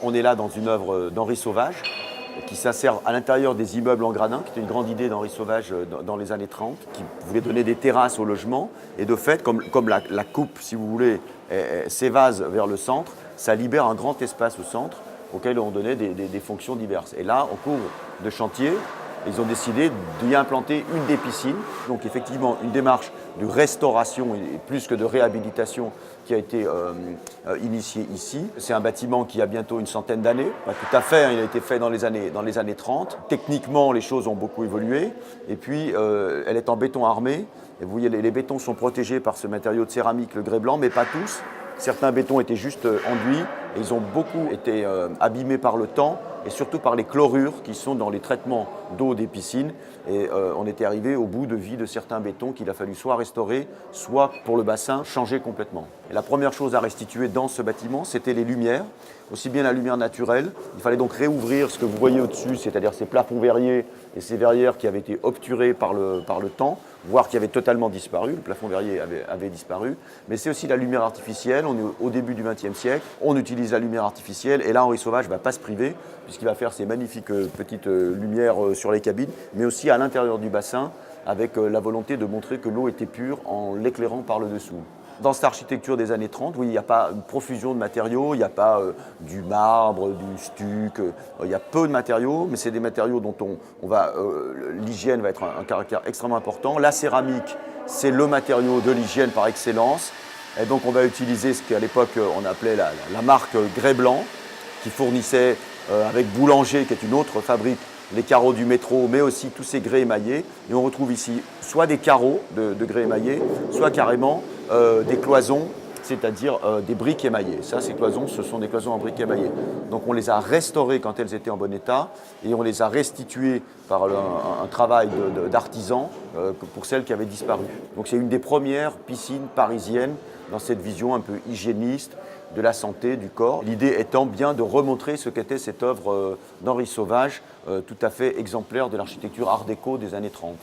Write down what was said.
On est là dans une œuvre d'Henri Sauvage qui s'insère à l'intérieur des immeubles en gradin, qui était une grande idée d'Henri Sauvage dans les années 30, qui voulait donner des terrasses au logement. Et de fait, comme la coupe, si vous voulez, s'évase vers le centre, ça libère un grand espace au centre auquel on donnait des fonctions diverses. Et là, en cours de chantier, ils ont décidé d'y implanter une des piscines. Donc effectivement, une démarche de restauration et plus que de réhabilitation qui a été initiée ici. C'est un bâtiment qui a bientôt une centaine d'années. Pas tout à fait, hein, il a été fait dans les années 30. Techniquement, les choses ont beaucoup évolué. Et puis, elle est en béton armé. Et vous voyez, les bétons sont protégés par ce matériau de céramique, le grès blanc, mais pas tous. Certains bétons étaient juste enduits et ils ont beaucoup été abîmés par le temps et surtout par les chlorures qui sont dans les traitements d'eau des piscines. Et on était arrivé au bout de vie de certains bétons qu'il a fallu soit restaurer, soit pour le bassin changer complètement. Et la première chose à restituer dans ce bâtiment, c'était les lumières, aussi bien la lumière naturelle. Il fallait donc réouvrir ce que vous voyez au-dessus, c'est-à-dire ces plafonds verriers et ces verrières qui avaient été obturées par le temps, voire qui avaient totalement disparu. Le plafond verrier avait disparu. Mais c'est aussi la lumière artificielle. On est au début du XXe siècle. On utilise la lumière artificielle. Et là, Henri Sauvage ne va pas se priver, puisqu'il va faire ces magnifiques petites lumières sur les cabines, mais aussi à l'intérieur du bassin, avec la volonté de montrer que l'eau était pure en l'éclairant par le dessous. Dans cette architecture des années 30, oui, il n'y a pas une profusion de matériaux, il n'y a pas du marbre, du stuc, il y a peu de matériaux, mais c'est des matériaux dont l'hygiène va être un caractère extrêmement important. La céramique, c'est le matériau de l'hygiène par excellence. Et donc on va utiliser ce qu'à l'époque on appelait la marque grès blanc, qui fournissait avec Boulanger, qui est une autre fabrique, les carreaux du métro, mais aussi tous ces grès émaillés. Et on retrouve ici soit des carreaux de grès émaillés, soit carrément des cloisons, c'est-à-dire des briques émaillées. Ça, ces cloisons, ce sont des cloisons en briques émaillées. Donc on les a restaurées quand elles étaient en bon état et on les a restituées par un travail d'artisan pour celles qui avaient disparu. Donc c'est une des premières piscines parisiennes dans cette vision un peu hygiéniste de la santé, du corps. L'idée étant bien de remontrer ce qu'était cette œuvre d'Henri Sauvage, tout à fait exemplaire de l'architecture art déco des années 30.